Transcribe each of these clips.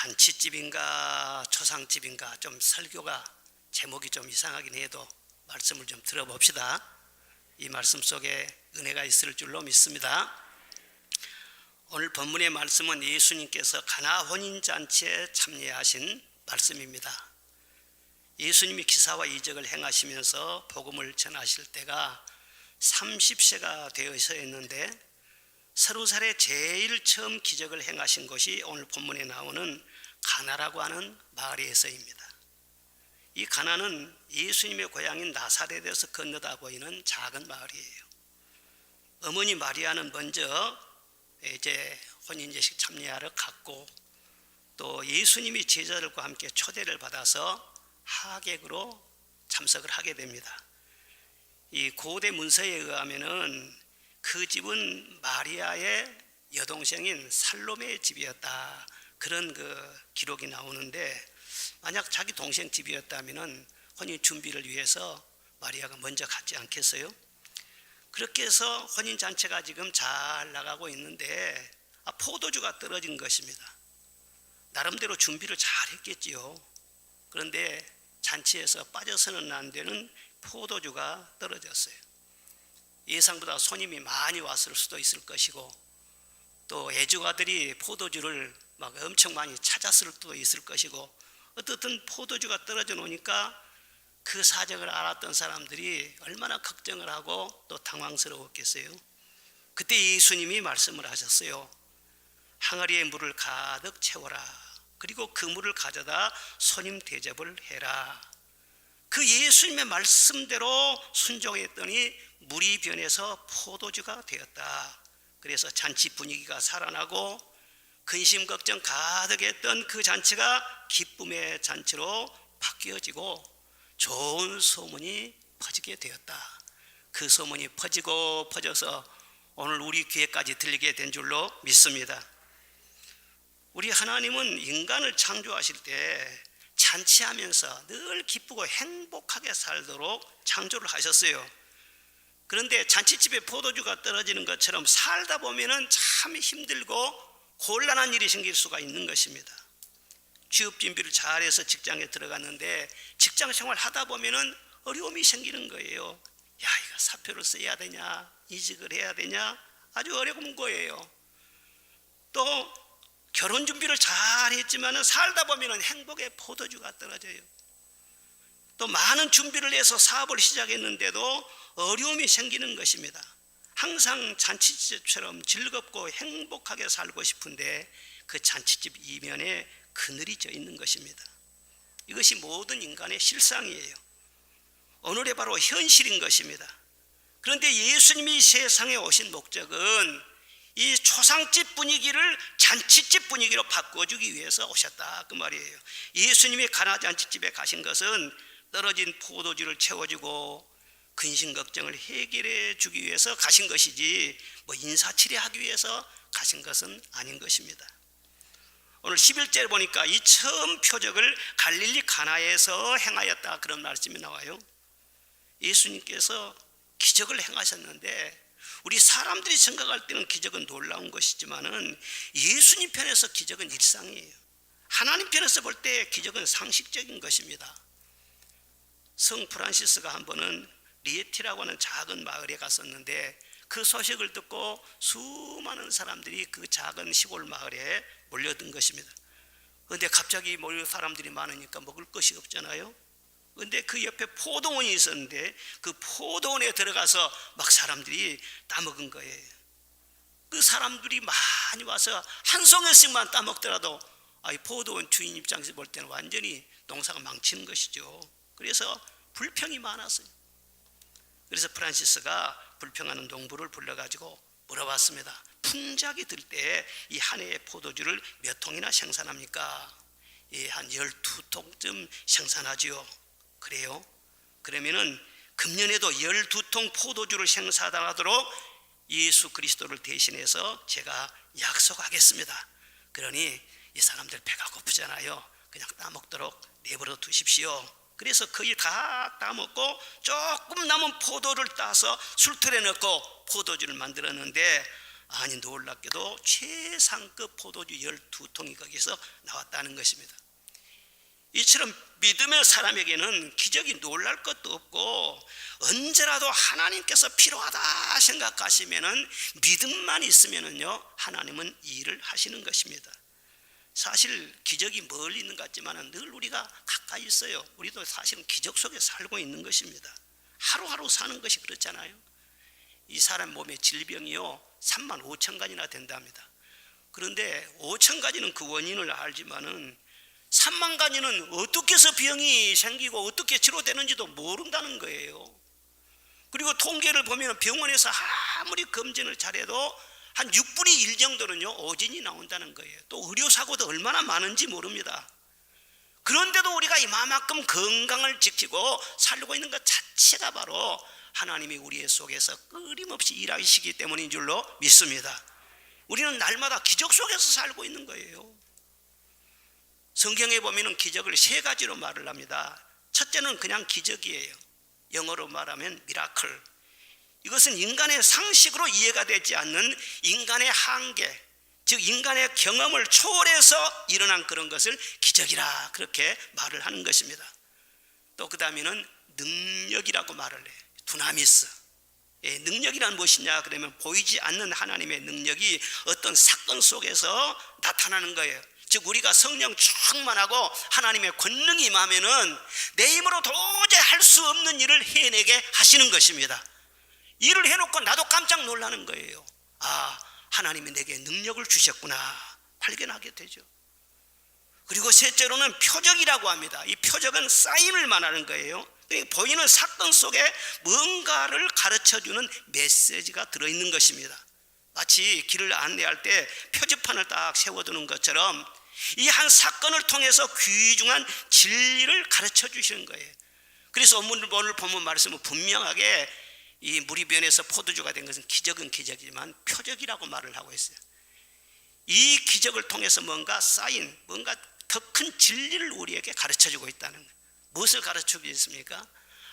잔치집인가 초상집인가 좀 설교가 제목이 좀 이상하긴 해도 말씀을 좀 들어봅시다. 이 말씀 속에 은혜가 있을 줄로 믿습니다. 오늘 본문의 말씀은 예수님께서 가나 혼인잔치에 참여하신 말씀입니다. 예수님이 기사와 이적을 행하시면서 복음을 전하실 때가 30세가 되어서였는데 30살에 제일 처음 기적을 행하신 곳이 오늘 본문에 나오는 가나라고 하는 마을에서입니다. 이 가나는 예수님의 고향인 나사렛에서 건너다 보이는 작은 마을이에요. 어머니 마리아는 먼저 이제 혼인제식 참여하러 갔고, 또 예수님이 제자들과 함께 초대를 받아서 하객으로 참석을 하게 됩니다. 이 고대 문서에 의하면은 그 집은 마리아의 여동생인 살로메의 집이었다, 그런 기록이 나오는데, 만약 자기 동생 집이었다면은 혼인 준비를 위해서 마리아가 먼저 갔지 않겠어요? 그렇게 해서 혼인 잔치가 지금 잘 나가고 있는데 포도주가 떨어진 것입니다. 나름대로 준비를 잘 했겠지요. 그런데 잔치에서 빠져서는 안 되는 포도주가 떨어졌어요. 예상보다 손님이 많이 왔을 수도 있을 것이고, 또 애주가들이 포도주를 막 엄청 많이 찾았을 수도 있을 것이고, 어떻든 포도주가 떨어져 놓으니까 그 사정을 알았던 사람들이 얼마나 걱정을 하고 또 당황스러웠겠어요. 그때 예수님이 말씀을 하셨어요. 항아리에 물을 가득 채워라. 그리고 그 물을 가져다 손님 대접을 해라. 그 예수님의 말씀대로 순종했더니 물이 변해서 포도주가 되었다. 그래서 잔치 분위기가 살아나고 근심 걱정 가득했던 그 잔치가 기쁨의 잔치로 바뀌어지고 좋은 소문이 퍼지게 되었다. 그 소문이 퍼지고 퍼져서 오늘 우리 귀에까지 들리게 된 줄로 믿습니다. 우리 하나님은 인간을 창조하실 때 잔치하면서 늘 기쁘고 행복하게 살도록 창조를 하셨어요. 그런데 잔치집에 포도주가 떨어지는 것처럼 살다 보면은 참 힘들고 곤란한 일이 생길 수가 있는 것입니다. 취업 준비를 잘해서 직장에 들어갔는데 직장 생활 하다 보면은 어려움이 생기는 거예요. 야, 이거 사표를 써야 되냐, 이직을 해야 되냐, 아주 어려운 거예요. 또 결혼 준비를 잘했지만은 살다 보면은 행복의 포도주가 떨어져요. 또 많은 준비를 해서 사업을 시작했는데도 어려움이 생기는 것입니다. 항상 잔치집처럼 즐겁고 행복하게 살고 싶은데 그 잔치집 이면에 그늘이 져 있는 것입니다. 이것이 모든 인간의 실상이에요. 오늘의 바로 현실인 것입니다. 그런데 예수님이 세상에 오신 목적은 이 초상집 분위기를 잔치집 분위기로 바꿔주기 위해서 오셨다, 그 말이에요. 예수님이 가나 잔치집에 가신 것은 떨어진 포도주를 채워주고 근심 걱정을 해결해 주기 위해서 가신 것이지 인사치레하기 위해서 가신 것은 아닌 것입니다. 오늘 11절에 보니까 이 처음 표적을 갈릴리 가나에서 행하였다, 그런 말씀이 나와요. 예수님께서 기적을 행하셨는데 우리 사람들이 생각할 때는 기적은 놀라운 것이지만은 예수님 편에서 기적은 일상이에요. 하나님 편에서 볼 때 기적은 상식적인 것입니다. 성 프란시스가 한 번은 리에티라고 하는 작은 마을에 갔었는데 그 소식을 듣고 수많은 사람들이 그 작은 시골 마을에 몰려든 것입니다. 그런데 갑자기 몰려 사람들이 많으니까 먹을 것이 없잖아요. 그런데 그 옆에 포도원이 있었는데 그 포도원에 들어가서 막 사람들이 따먹은 거예요. 그 사람들이 많이 와서 한 송이씩만 따먹더라도 이 포도원 주인 입장에서 볼 때는 완전히 농사가 망치는 것이죠. 그래서 불평이 많았어요. 그래서 프란시스가 불평하는 농부를 불러가지고 물어봤습니다. 풍작이 들 때 이 한 해의 포도주를 몇 통이나 생산합니까? 한 12통쯤 생산하지요. 그래요? 그러면은 금년에도 12통 포도주를 생산하도록 예수 그리스도를 대신해서 제가 약속하겠습니다. 그러니 이 사람들 배가 고프잖아요. 그냥 따먹도록 내버려 두십시오. 그래서 거의 다 따먹고 조금 남은 포도를 따서 술틀에 넣고 포도주를 만들었는데 아니, 놀랍게도 최상급 포도주 12통이 거기서 나왔다는 것입니다. 이처럼 믿음의 사람에게는 기적이 놀랄 것도 없고, 언제라도 하나님께서 필요하다 생각하시면은, 믿음만 있으면은요, 하나님은 이 일을 하시는 것입니다. 사실 기적이 멀리 있는 것 같지만 늘 우리가 가까이 있어요. 우리도 사실은 기적 속에 살고 있는 것입니다. 하루하루 사는 것이 그렇잖아요. 이 사람 몸에 질병이요 35,000가지나 된답니다. 그런데 5,000가지는 그 원인을 알지만은 30,000가지는 어떻게 해서 병이 생기고 어떻게 치료되는지도 모른다는 거예요. 그리고 통계를 보면 병원에서 아무리 검진을 잘해도 한 6분의 1 정도는요 오진이 나온다는 거예요. 또 의료사고도 얼마나 많은지 모릅니다. 그런데도 우리가 이만큼 건강을 지키고 살고 있는 것 자체가 바로 하나님이 우리 속에서 끊임없이 일하시기 때문인 줄로 믿습니다. 우리는 날마다 기적 속에서 살고 있는 거예요. 성경에 보면 기적을 3가지로 말을 합니다. 첫째는 그냥 기적이에요. 영어로 말하면 미라클. 이것은 인간의 상식으로 이해가 되지 않는 인간의 한계, 즉 인간의 경험을 초월해서 일어난 그런 것을 기적이라 그렇게 말을 하는 것입니다. 또 그 다음에는 능력이라고 말을 해요. 두나미스. 능력이란 무엇이냐 그러면 보이지 않는 하나님의 능력이 어떤 사건 속에서 나타나는 거예요. 즉 우리가 성령 충만하고 하나님의 권능이 임하면은 내 힘으로 도저히 할 수 없는 일을 해내게 하시는 것입니다. 일을 해놓고 나도 깜짝 놀라는 거예요. 아, 하나님이 내게 능력을 주셨구나 발견하게 되죠. 그리고 셋째로는 표적이라고 합니다. 이 표적은 사인을 말하는 거예요. 보이는 사건 속에 뭔가를 가르쳐주는 메시지가 들어있는 것입니다. 마치 길을 안내할 때 표지판을 딱 세워두는 것처럼 이 한 사건을 통해서 귀중한 진리를 가르쳐 주시는 거예요. 그래서 오늘 보면 말씀은 분명하게 이 무리변에서 포도주가 된 것은 기적은 기적이지만 표적이라고 말을 하고 있어요. 이 기적을 통해서 뭔가 사인, 뭔가 더 큰 진리를 우리에게 가르쳐주고 있다는 거예요. 무엇을 가르쳐주고 있습니까?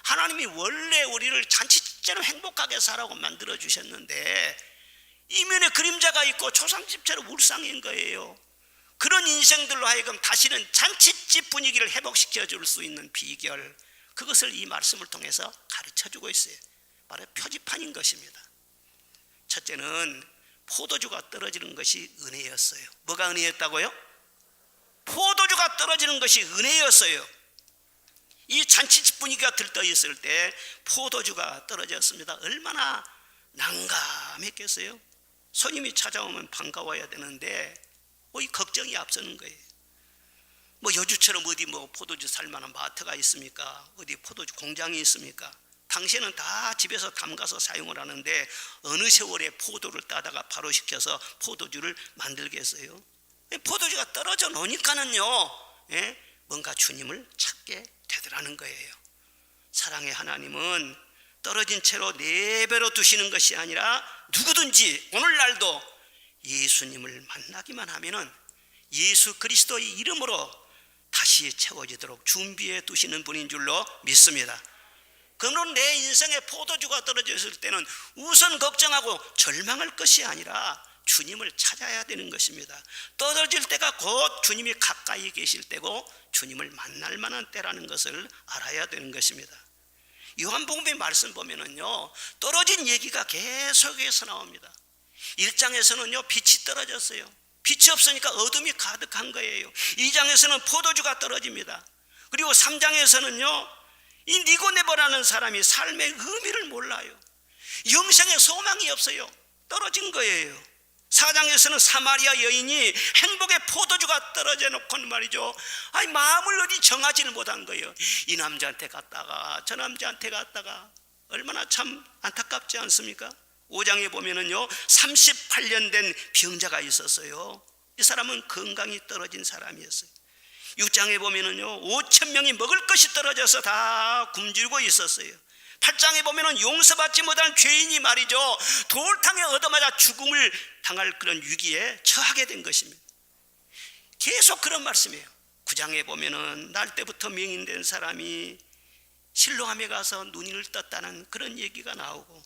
하나님이 원래 우리를 잔치집처럼 행복하게 살라고 만들어 주셨는데 이면에 그림자가 있고 초상집처럼 울상인 거예요. 그런 인생들로 하여금 다시는 잔치집 분위기를 회복시켜 줄 수 있는 비결, 그것을 이 말씀을 통해서 가르쳐주고 있어요. 바로 표지판인 것입니다. 첫째는 포도주가 떨어지는 것이 은혜였어요. 뭐가 은혜였다고요? 포도주가 떨어지는 것이 은혜였어요. 이 잔치집 분위기가 들떠 있을 때 포도주가 떨어졌습니다. 얼마나 난감했겠어요? 손님이 찾아오면 반가워야 되는데 이 걱정이 앞서는 거예요. 여주처럼 어디 포도주 살 만한 마트가 있습니까? 어디 포도주 공장이 있습니까? 당시에는 다 집에서 담가서 사용을 하는데 어느 세월에 포도를 따다가 바로 시켜서 포도주를 만들겠어요? 포도주가 떨어져 놓으니까는요, 뭔가 주님을 찾게 되더라는 거예요. 사랑의 하나님은 떨어진 채로 4배로 두시는 것이 아니라 누구든지 오늘날도 예수님을 만나기만 하면은 예수 그리스도의 이름으로 다시 채워지도록 준비해 두시는 분인 줄로 믿습니다. 그러므로 내 인생에 포도주가 떨어졌을 때는 우선 걱정하고 절망할 것이 아니라 주님을 찾아야 되는 것입니다. 떨어질 때가 곧 주님이 가까이 계실 때고 주님을 만날 만한 때라는 것을 알아야 되는 것입니다. 요한복음의 말씀 보면은요, 떨어진 얘기가 계속해서 나옵니다. 1장에서는요 빛이 떨어졌어요. 빛이 없으니까 어둠이 가득한 거예요. 2장에서는 포도주가 떨어집니다. 그리고 3장에서는요 이 니고데모라는 사람이 삶의 의미를 몰라요. 영생의 소망이 없어요. 떨어진 거예요. 4장에서는 사마리아 여인이 행복의 포도주가 떨어져 놓고는 말이죠, 마음을 어디 정하지를 못한 거예요. 이 남자한테 갔다가 저 남자한테 갔다가 얼마나 참 안타깝지 않습니까? 5장에 보면은요 38년 된 병자가 있었어요. 이 사람은 건강이 떨어진 사람이었어요. 6장에 보면은요 5,000명이 먹을 것이 떨어져서 다 굶주리고 있었어요. 8장에 보면은 용서받지 못한 죄인이 말이죠 돌탕에 얻어맞아 죽음을 당할 그런 위기에 처하게 된 것입니다. 계속 그런 말씀이에요. 9장에 보면은 날 때부터 명인된 사람이 실로암에 가서 눈을 떴다는 그런 얘기가 나오고,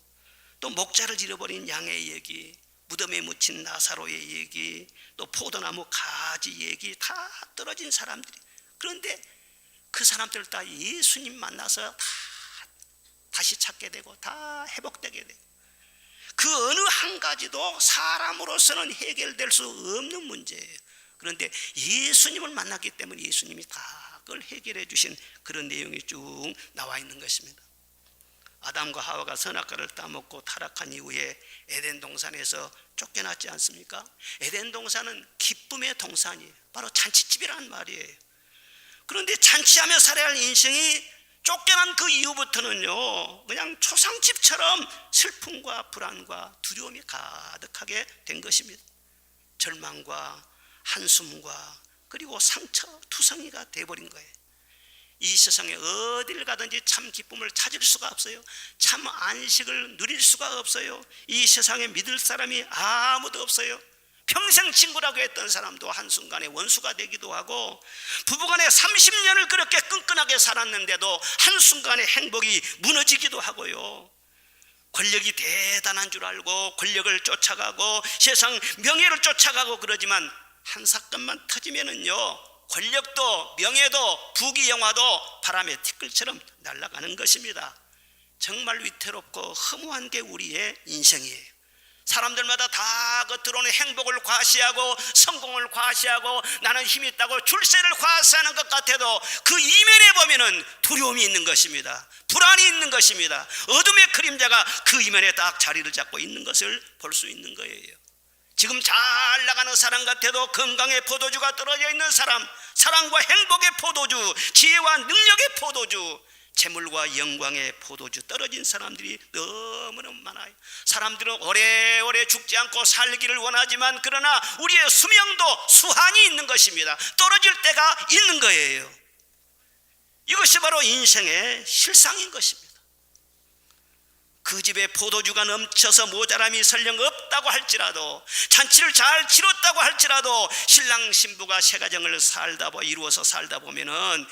또 목자를 잃어버린 양의 얘기, 무덤에 묻힌 나사로의 얘기, 또 포도나무 가지 얘기, 다 떨어진 사람들이. 그런데 그 사람들 다 예수님 만나서 다 다시 찾게 되고 다 회복되게 되고, 그 어느 한 가지도 사람으로서는 해결될 수 없는 문제예요. 그런데 예수님을 만났기 때문에 예수님이 다 그걸 해결해 주신 그런 내용이 쭉 나와 있는 것입니다. 아담과 하와가 선악과를 따먹고 타락한 이후에 에덴 동산에서 쫓겨났지 않습니까? 에덴 동산은 기쁨의 동산이에요. 바로 잔치집이라는 말이에요. 그런데 잔치하며 살아야 할 인생이 쫓겨난 그 이후부터는요, 그냥 초상집처럼 슬픔과 불안과 두려움이 가득하게 된 것입니다. 절망과 한숨과 그리고 상처, 투성이가 돼버린 거예요. 이 세상에 어딜 가든지 참 기쁨을 찾을 수가 없어요. 참 안식을 누릴 수가 없어요. 이 세상에 믿을 사람이 아무도 없어요. 평생 친구라고 했던 사람도 한순간에 원수가 되기도 하고, 부부간에 30년을 그렇게 끈끈하게 살았는데도 한순간에 행복이 무너지기도 하고요. 권력이 대단한 줄 알고 권력을 쫓아가고 세상 명예를 쫓아가고 그러지만 한 사건만 터지면은요, 권력도 명예도 부귀영화도 바람의 티끌처럼 날아가는 것입니다. 정말 위태롭고 허무한 게 우리의 인생이에요. 사람들마다 다 겉으로는 행복을 과시하고 성공을 과시하고 나는 힘이 있다고 출세를 과시하는 것 같아도 그 이면에 보면은 두려움이 있는 것입니다. 불안이 있는 것입니다. 어둠의 그림자가 그 이면에 딱 자리를 잡고 있는 것을 볼 수 있는 거예요. 지금 잘 나가는 사람 같아도 건강의 포도주가 떨어져 있는 사람, 사랑과 행복의 포도주, 지혜와 능력의 포도주, 재물과 영광의 포도주 떨어진 사람들이 너무너무 많아요. 사람들은 오래오래 죽지 않고 살기를 원하지만 그러나 우리의 수명도 수한이 있는 것입니다. 떨어질 때가 있는 거예요. 이것이 바로 인생의 실상인 것입니다. 그 집에 포도주가 넘쳐서 모자람이 설령 없다고 할지라도, 잔치를 잘 치렀다고 할지라도 신랑 신부가 새 가정을 이루어서 살다 보면은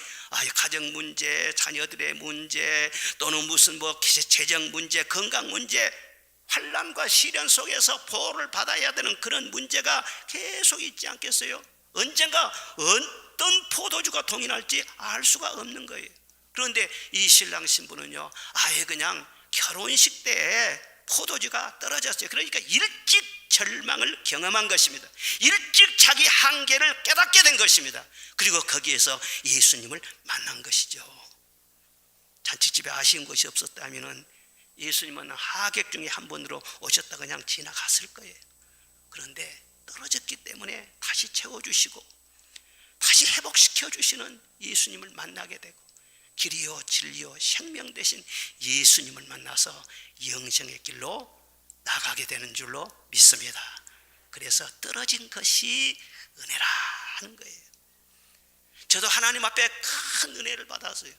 가정 문제, 자녀들의 문제, 또는 무슨 재정 문제, 건강 문제, 환난과 시련 속에서 보호를 받아야 되는 그런 문제가 계속 있지 않겠어요? 언젠가 어떤 포도주가 동일할지 알 수가 없는 거예요. 그런데 이 신랑 신부는요, 아예 그냥 결혼식 때 포도주가 떨어졌어요. 그러니까 일찍 절망을 경험한 것입니다. 일찍 자기 한계를 깨닫게 된 것입니다. 그리고 거기에서 예수님을 만난 것이죠. 잔치집에 아쉬운 것이 없었다면 예수님은 하객 중에 한 분으로 오셨다 그냥 지나갔을 거예요. 그런데 떨어졌기 때문에 다시 채워주시고 다시 회복시켜 주시는 예수님을 만나게 되고, 길이요 진리요 생명 되신 예수님을 만나서 영생의 길로 나가게 되는 줄로 믿습니다. 그래서 떨어진 것이 은혜라는 거예요. 저도 하나님 앞에 큰 은혜를 받았어요.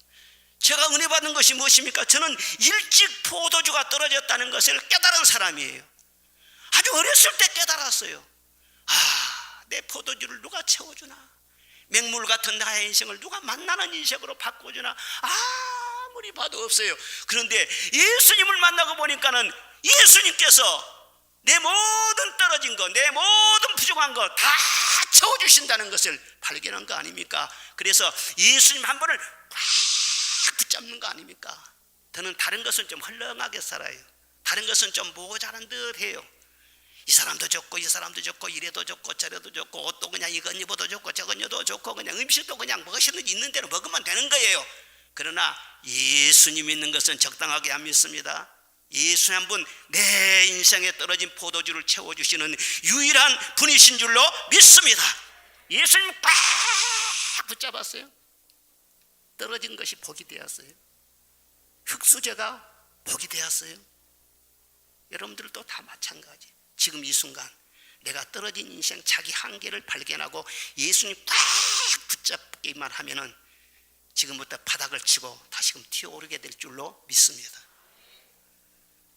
제가 은혜 받은 것이 무엇입니까? 저는 일찍 포도주가 떨어졌다는 것을 깨달은 사람이에요. 아주 어렸을 때 깨달았어요. 내 포도주를 누가 채워주나? 맹물 같은 나의 인생을 누가 만나는 인생으로 바꿔주나? 아무리 봐도 없어요. 그런데 예수님을 만나고 보니까는 예수님께서 내 모든 떨어진 것, 내 모든 부족한 것 다 채워주신다는 것을 발견한 거 아닙니까? 그래서 예수님 한 번을 꽉 붙잡는 거 아닙니까? 저는 다른 것은 좀 헐렁하게 살아요. 다른 것은 좀 모자란 듯 해요. 이 사람도 좋고 이 사람도 좋고 이래도 좋고 저래도 좋고, 옷도 그냥 이건 입어도 좋고 저건 입어도 좋고, 그냥 음식도 그냥 무엇이든지 있는 대로 먹으면 되는 거예요. 그러나 예수님 믿는 것은 적당하게 안 믿습니다. 예수 한 분, 내 인생에 떨어진 포도주를 채워주시는 유일한 분이신 줄로 믿습니다. 예수님 꽉 붙잡았어요. 떨어진 것이 복이 되었어요. 흙수저가 복이 되었어요. 여러분들도 다 마찬가지. 지금 이 순간 내가 떨어진 인생 자기 한계를 발견하고 예수님 꽉 붙잡기만 하면은 지금부터 바닥을 치고 다시금 튀어오르게 될 줄로 믿습니다.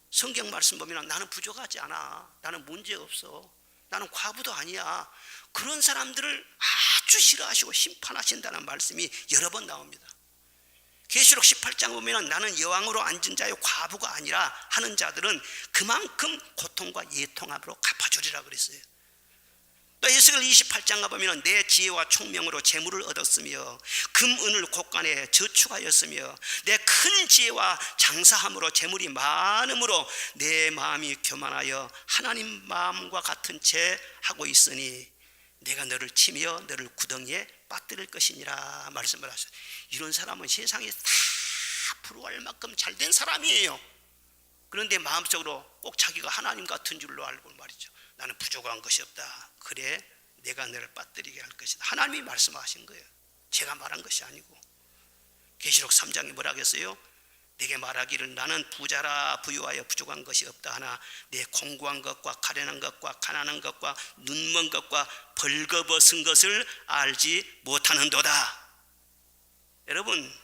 성경 말씀 보면 나는 부족하지 않아, 나는 문제 없어, 나는 과부도 아니야, 그런 사람들을 아주 싫어하시고 심판하신다는 말씀이 여러 번 나옵니다. 계시록 18장 보면 나는 여왕으로 앉은 자의 과부가 아니라 하는 자들은 그만큼 고통과 예통함으로 갚아주리라 그랬어요. 또 에스겔 28장 가보면 내 지혜와 총명으로 재물을 얻었으며 금은을 곳간에 저축하였으며 내 큰 지혜와 장사함으로 재물이 많음으로 내 마음이 교만하여 하나님 마음과 같은 채 하고 있으니 내가 너를 치며 너를 구덩이에 빠뜨릴 것이니라 말씀을 하셨어요. 이런 사람은 세상에 다 부러워할 만큼 잘된 사람이에요. 그런데 마음속으로 꼭 자기가 하나님 같은 줄로 알고 말이죠. 나는 부족한 것이 없다. 그래 내가 너를 빠뜨리게 할 것이다. 하나님이 말씀하신 거예요. 제가 말한 것이 아니고. 계시록 3장이 뭐라 하겠어요? 내게 말하기를 나는 부자라 부유하여 부족한 것이 없다 하나 내 공고한 것과 가련한 것과 가난한 것과 눈먼 것과 벌거벗은 것을 알지 못하는도다. 여러분,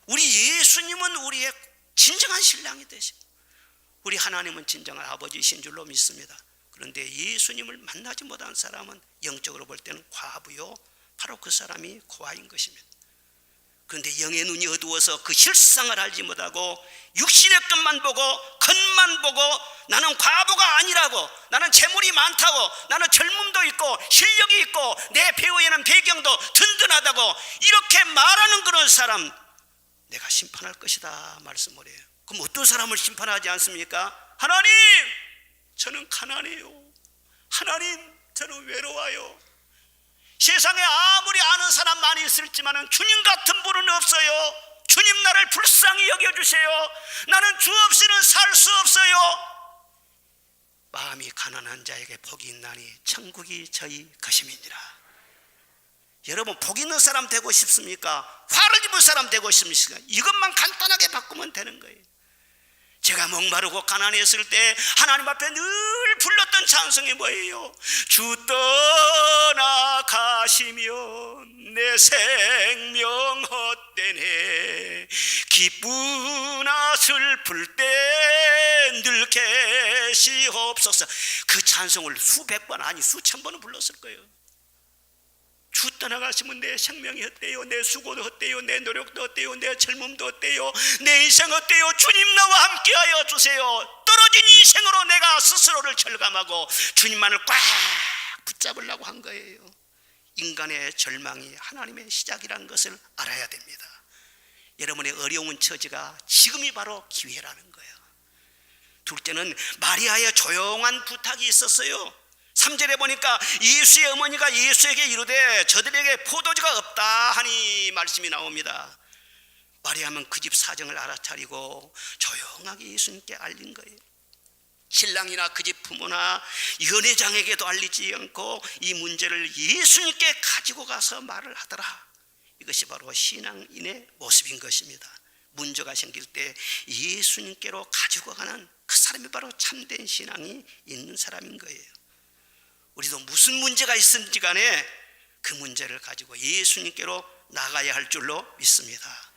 우리 예수님은 우리의 진정한 신랑이 되시고 우리 하나님은 진정한 아버지이신 줄로 믿습니다. 그런데 예수님을 만나지 못한 사람은 영적으로 볼 때는 과부요, 바로 그 사람이 고아인 것입니다. 그런데 영의 눈이 어두워서 그 실상을 알지 못하고 육신의 것만 보고 겉만 보고 나는 과부가 아니라고, 나는 재물이 많다고, 나는 젊음도 있고 실력이 있고 내 배우에는 배경도 든든하다고 이렇게 말하는 그런 사람 내가 심판할 것이다 말씀을 해요. 그럼 어떤 사람을 심판하지 않습니까? 하나님, 저는 가난해요. 하나님, 저는 외로워요. 세상에 아무리 아는 사람 많이 있을지만 주님 같은 분은 없어요. 주님 나를 불쌍히 여겨주세요. 나는 주 없이는 살 수 없어요. 마음이 가난한 자에게 복이 있나니 천국이 저희 것임이니라. 여러분, 복 있는 사람 되고 싶습니까? 화를 입을 사람 되고 싶습니까? 이것만 간단하게 바꾸면 되는 거예요. 제가 목마르고 가난했을 때 하나님 앞에 늘 불렀던 찬송이 뭐예요? 주 떠나가시면 내 생명 헛되네 기쁘나 슬플 때 늘 계시옵소서. 그 찬송을 수백 번 아니 수천 번은 불렀을 거예요. 주 떠나가시면 내 생명이 헛되요, 내 수고도 헛되요, 내 노력도 헛되요, 내 젊음도 헛되요, 내 인생 헛되요. 주님 나와 함께하여 주세요. 떨어진 인생으로 내가 스스로를 절감하고 주님만을 꽉 붙잡으려고 한 거예요. 인간의 절망이 하나님의 시작이라는 것을 알아야 됩니다. 여러분의 어려운 처지가 지금이 바로 기회라는 거예요. 둘째는 마리아의 조용한 부탁이 있었어요. 3절에 보니까 예수의 어머니가 예수에게 이르되 저들에게 포도주가 없다 하니 말씀이 나옵니다. 마리아는 그 집 사정을 알아차리고 조용하게 예수님께 알린 거예요. 신랑이나 그 집 부모나 연회장에게도 알리지 않고 이 문제를 예수님께 가지고 가서 말을 하더라. 이것이 바로 신앙인의 모습인 것입니다. 문제가 생길 때 예수님께로 가지고 가는 그 사람이 바로 참된 신앙이 있는 사람인 거예요. 우리도 무슨 문제가 있든지 간에 그 문제를 가지고 예수님께로 나가야 할 줄로 믿습니다.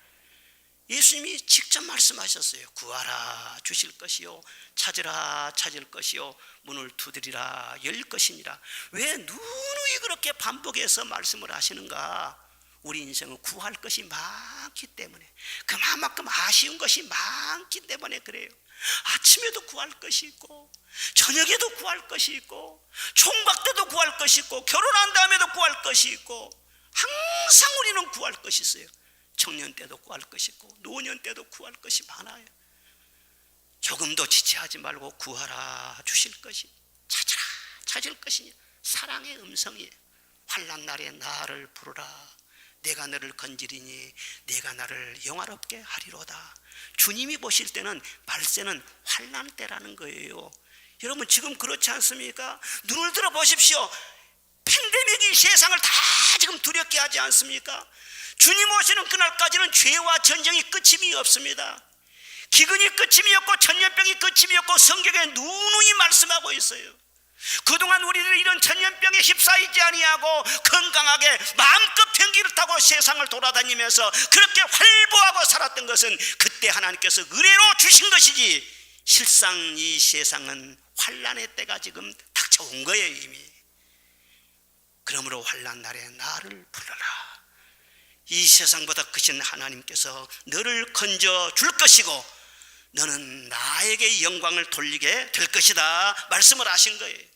예수님이 직접 말씀하셨어요. 구하라 주실 것이요, 찾으라 찾을 것이요, 문을 두드리라 열 것이니라. 왜 누누이 그렇게 반복해서 말씀을 하시는가? 우리 인생은 구할 것이 많기 때문에, 그만큼 아쉬운 것이 많기 때문에 그래요. 아침에도 구할 것이 있고 저녁에도 구할 것이 있고 총각 때도 구할 것이 있고 결혼한 다음에도 구할 것이 있고 항상 우리는 구할 것이 있어요. 청년 때도 구할 것이 있고 노년 때도 구할 것이 많아요. 조금도 지체하지 말고 구하라 주실 것이, 찾으라 찾을 것이니 사랑의 음성이에요. 환난 날에 나를 부르라. 내가 너를 건지리니 내가 나를 영화롭게 하리로다. 주님이 보실 때는 발세는 환난 때라는 거예요. 여러분, 지금 그렇지 않습니까? 눈을 들어 보십시오. 팬데믹이 세상을 다 지금 두렵게 하지 않습니까? 주님 오시는 그날까지는 죄와 전쟁이 끝임이 없습니다. 기근이 끝임이 없고 전염병이 끝임이 없고 성경에 누누이 말씀하고 있어요. 그동안 우리들이 이런 전염병에 휩싸이지 아니하고 건강하게 마음껏 변기를 타고 세상을 돌아다니면서 그렇게 활보하고 살았던 것은 그때 하나님께서 은혜로 주신 것이지, 실상 이 세상은 환난의 때가 지금 닥쳐온 거예요 이미. 그러므로 환난 날에 나를 불러라. 이 세상보다 크신 하나님께서 너를 건져 줄 것이고 너는 나에게 영광을 돌리게 될 것이다 말씀을 하신 거예요.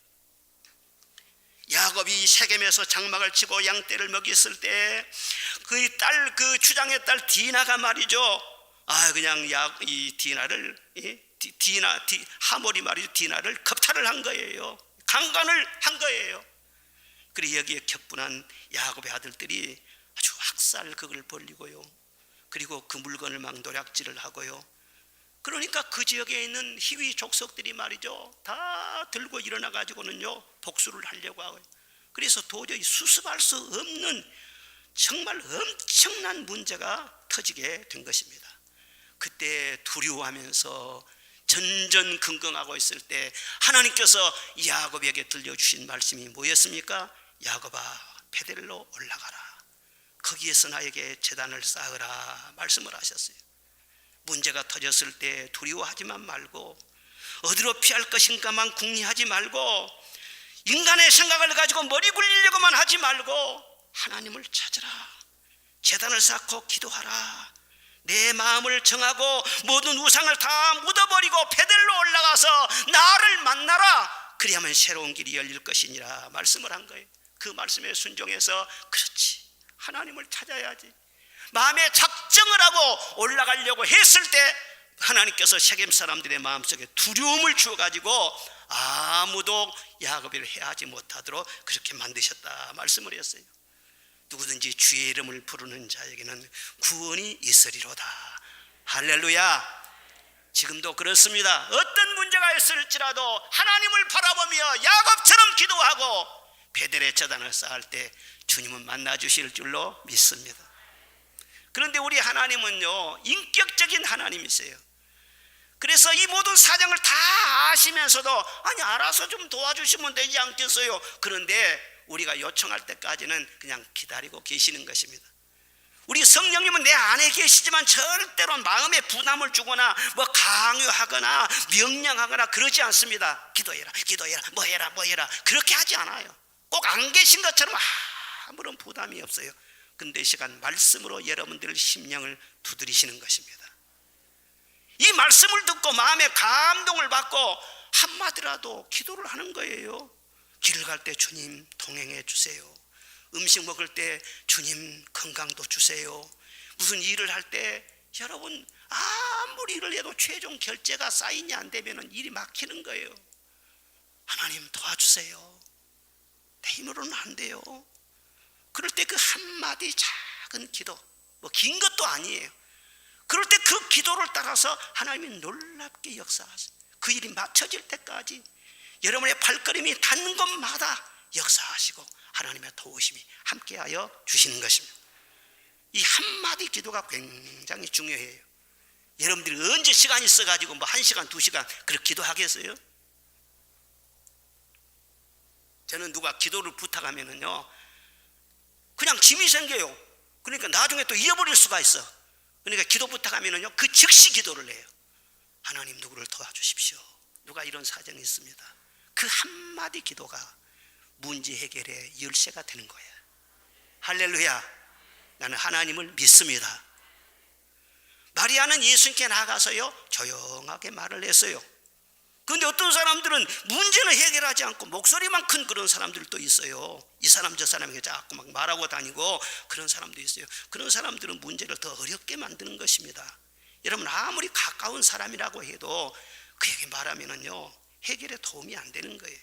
야곱이 세겜에서 장막을 치고 양떼를 먹였을 때 그 주장의 딸 디나가 말이죠, 그냥 이 디나를 하몰이 말이죠, 디나를 겁탈을 한 거예요. 강간을 한 거예요. 그리고 여기에 격분한 야곱의 아들들이 아주 학살 그걸 벌리고요, 그리고 그 물건을 막 노략질을 하고요. 그러니까 그 지역에 있는 희위 족속들이 말이죠, 다 들고 일어나 가지고는요 복수를 하려고 하고요. 그래서 도저히 수습할 수 없는 정말 엄청난 문제가 터지게 된 것입니다. 그때 두려워하면서 전전긍긍하고 있을 때 하나님께서 야곱에게 들려주신 말씀이 뭐였습니까? 야곱아, 베델로 올라가라. 거기에서 나에게 제단을 쌓으라 말씀을 하셨어요. 문제가 터졌을 때 두려워하지만 말고, 어디로 피할 것인가만 궁리하지 말고, 인간의 생각을 가지고 머리 굴리려고만 하지 말고 하나님을 찾으라. 제단을 쌓고 기도하라. 내 마음을 정하고 모든 우상을 다 묻어버리고 베델로 올라가서 나를 만나라. 그리하면 새로운 길이 열릴 것이니라 말씀을 한 거예요. 그 말씀에 순종해서 그렇지, 하나님을 찾아야지 마음에 작정을 하고 올라가려고 했을 때 하나님께서 세겜 사람들의 마음속에 두려움을 주어가지고 아무도 야곱을 해하지 못하도록 그렇게 만드셨다 말씀을 했어요. 누구든지 주의 이름을 부르는 자에게는 구원이 있으리로다. 할렐루야. 지금도 그렇습니다. 어떤 문제가 있을지라도 하나님을 바라보며 야곱처럼 기도하고 베델의 제단을 쌓을 때 주님은 만나 주실 줄로 믿습니다. 그런데 우리 하나님은요 인격적인 하나님이세요. 그래서 이 모든 사정을 다 아시면서도 알아서 좀 도와주시면 되지 않겠어요? 그런데 우리가 요청할 때까지는 그냥 기다리고 계시는 것입니다. 우리 성령님은 내 안에 계시지만 절대로 마음에 부담을 주거나 강요하거나 명령하거나 그러지 않습니다. 기도해라, 뭐 해라 그렇게 하지 않아요. 꼭 안 계신 것처럼 아무런 부담이 없어요. 근데 이 시간 말씀으로 여러분들 심령을 두드리시는 것입니다. 이 말씀을 듣고 마음에 감동을 받고 한마디라도 기도를 하는 거예요. 길을 갈 때 주님 동행해 주세요. 음식 먹을 때 주님 건강도 주세요. 무슨 일을 할 때 여러분 아무리 일을 해도 최종 결제가 사인이 안 되면 일이 막히는 거예요. 하나님 도와주세요. 내 힘으로는 안 돼요. 그럴 때 그 한마디 작은 기도, 긴 것도 아니에요. 그럴 때 그 기도를 따라서 하나님이 놀랍게 역사하세요. 그 일이 맞춰질 때까지 여러분의 발걸음이 닿는 곳마다 역사하시고 하나님의 도우심이 함께하여 주시는 것입니다. 이 한마디 기도가 굉장히 중요해요. 여러분들이 언제 시간이 있어가지고 1시간, 2시간 그렇게 기도하겠어요? 저는 누가 기도를 부탁하면은요 그냥 짐이 생겨요. 그러니까 나중에 또 잃어버릴 수가 있어. 그러니까 기도 부탁하면은요 그 즉시 기도를 해요. 하나님 누구를 도와주십시오. 누가 이런 사정이 있습니다. 그 한마디 기도가 문제 해결의 열쇠가 되는 거예요. 할렐루야. 나는 하나님을 믿습니다. 마리아는 예수님께 나가서요 조용하게 말을 했어요. 그런데 어떤 사람들은 문제는 해결하지 않고 목소리만 큰 그런 사람들도 있어요. 이 사람 저 사람에게 자꾸 막 말하고 다니고 그런 사람도 있어요. 그런 사람들은 문제를 더 어렵게 만드는 것입니다. 여러분 아무리 가까운 사람이라고 해도 그에게 말하면은요 해결에 도움이 안 되는 거예요.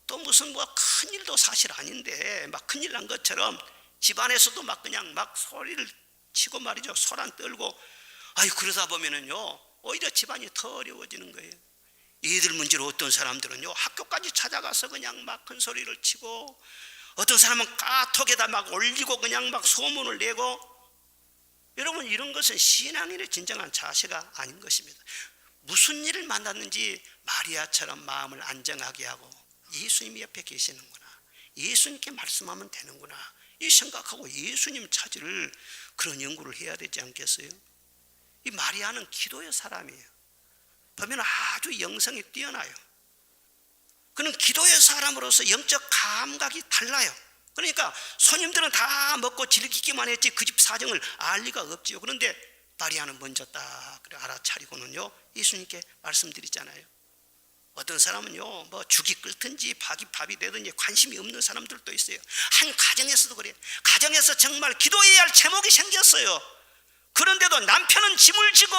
또 무슨 큰일도 사실 아닌데 막 큰일 난 것처럼 집안에서도 그냥 소리를 치고 말이죠. 소란 떨고 그러다 보면은요 오히려 집안이 더 어려워지는 거예요. 이들 문제로 어떤 사람들은요 학교까지 찾아가서 그냥 큰 소리를 치고, 어떤 사람은 카톡에다 올리고 그냥 소문을 내고. 여러분 이런 것은 신앙인의 진정한 자세가 아닌 것입니다. 무슨 일을 만났는지 마리아처럼 마음을 안정하게 하고 예수님이 옆에 계시는구나, 예수님께 말씀하면 되는구나 이 생각하고 예수님 찾을 그런 연구를 해야 되지 않겠어요? 이 마리아는 기도의 사람이에요. 보면 아주 영성이 뛰어나요. 그는 기도의 사람으로서 영적 감각이 달라요. 그러니까 손님들은 다 먹고 즐기기만 했지 그 집 사정을 알 리가 없지요. 그런데 마리아는 먼저 딱 알아차리고는요 예수님께 말씀드리잖아요. 어떤 사람은요 뭐 죽이 끓든지 밥이 되든지 관심이 없는 사람들도 있어요. 한 가정에서도 그래요. 가정에서 정말 기도해야 할 제목이 생겼어요. 그런데도 남편은 짐을 지고